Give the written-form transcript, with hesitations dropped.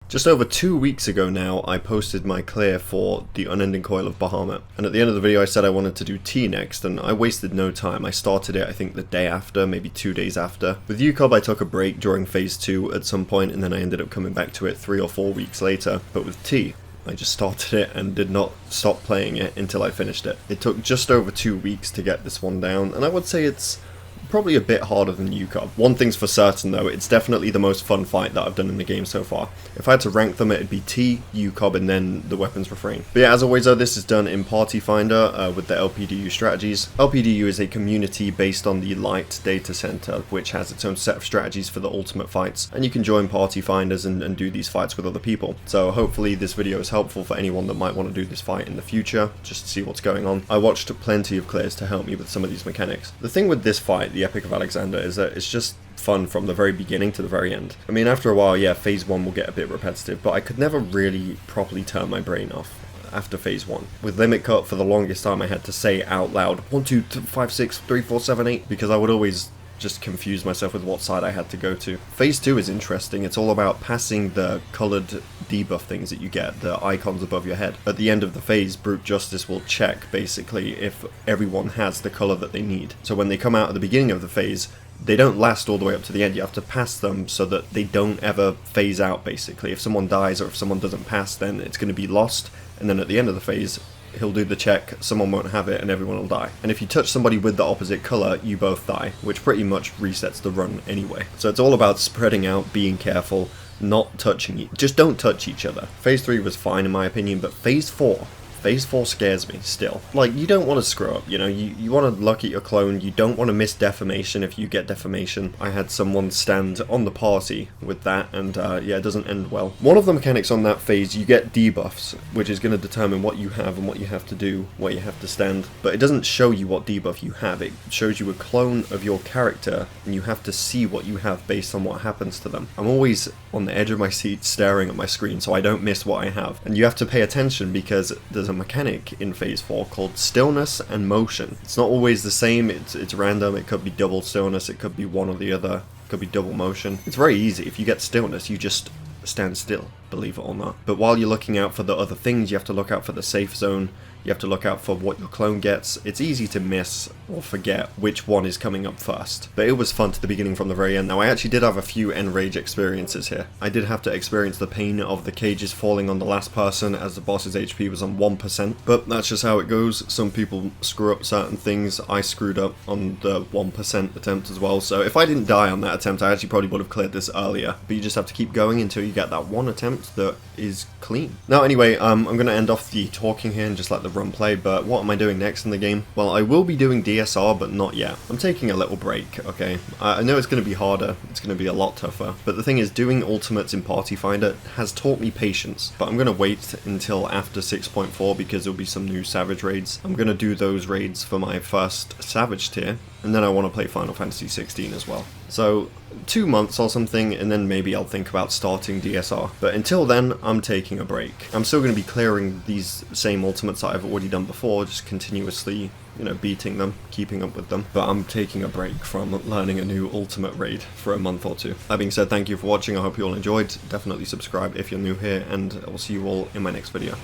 Just over 2 weeks ago now, I posted my clear for the Unending Coil of Bahamut, and at the end of the video I said I wanted to do T next, and I wasted no time. I started it I think the day after, maybe 2 days after. With UCOB I took a break during phase 2 at some point, and then I ended up coming back to it 3 or 4 weeks later, but with T, I just started it and did not stop playing it until I finished it. It took just over 2 weeks to get this one down, and I would say it's probably a bit harder than UCOB. One thing's for certain though, it's definitely the most fun fight that I've done in the game so far. If I had to rank them, it'd be T, UCOB, and then the weapons refrain. But yeah, as always though, this is done in Party Finder with the LPDU strategies. LPDU is a community based on the Light data center, which has its own set of strategies for the ultimate fights, and you can join Party Finders and do these fights with other people. So hopefully this video is helpful for anyone that might want to do this fight in the future, just to see what's going on. I watched plenty of clears to help me with some of these mechanics. The thing with this fight, the Epic of Alexander, is that it's just fun from the very beginning to the very end. I mean, after a while, yeah, phase 1 will get a bit repetitive, but I could never really properly turn my brain off after phase 1. With limit cut, for the longest time I had to say out loud 1, 2, 5, 6, 3, 4, 7, 8, because I would always just confuse myself with what side I had to go to. Phase 2 is interesting. It's all about passing the coloured debuff things that you get, the icons above your head. At the end of the phase, Brute Justice will check basically if everyone has the colour that they need. So when they come out at the beginning of the phase, they don't last all the way up to the end. You have to pass them so that they don't ever phase out basically. If someone dies or if someone doesn't pass, then it's going to be lost, and then at the end of the phase he'll do the check, someone won't have it, and everyone will die. And if you touch somebody with the opposite colour, you both die, which pretty much resets the run anyway. So it's all about spreading out, being careful, not touching just don't touch each other. Phase 3 was fine in my opinion, but Phase 4 scares me still. Like, you don't want to screw up, you know, you want to luck at your clone, you don't want to miss defamation if you get defamation. I had someone stand on the party with that, and yeah, it doesn't end well. One of the mechanics on that phase, you get debuffs, which is going to determine what you have and what you have to do, where you have to stand, but it doesn't show you what debuff you have. It shows you a clone of your character, and you have to see what you have based on what happens to them. I'm always on the edge of my seat staring at my screen so I don't miss what I have, and you have to pay attention because there's a mechanic in phase 4 called stillness and motion. It's not always the same, it's random. It could be double stillness, it could be one or the other, it could be double motion. It's very easy. If you get stillness, you just stand still, believe it or not. But while you're looking out for the other things, you have to look out for the safe zone, you have to look out for what your clone gets. It's easy to miss or forget which one is coming up first. But it was fun to the beginning from the very end. Now I actually did have a few enrage experiences here. I did have to experience the pain of the cages falling on the last person as the boss's HP was on 1%. But that's just how it goes. Some people screw up certain things. I screwed up on the 1% attempt as well. So if I didn't die on that attempt, I actually probably would have cleared this earlier. But you just have to keep going until you get that one attempt that is clean. Now anyway, I'm going to end off the talking here and just let the run play, but what am I doing next in the game? Well, I will be doing DSR, but not yet. I'm taking a little break, okay? I know it's going to be harder, it's going to be a lot tougher, but the thing is, doing ultimates in Party Finder has taught me patience, but I'm going to wait until after 6.4 because there'll be some new Savage raids. I'm going to do those raids for my first Savage tier, and then I want to play Final Fantasy 16 as well. So 2 months or something, and then maybe I'll think about starting DSR. But until then, I'm taking a break. I'm still going to be clearing these same ultimates that I've already done before, just continuously, you know, beating them, keeping up with them. But I'm taking a break from learning a new ultimate raid for a month or 2. That being said, thank you for watching. I hope you all enjoyed. Definitely subscribe if you're new here, and I'll see you all in my next video.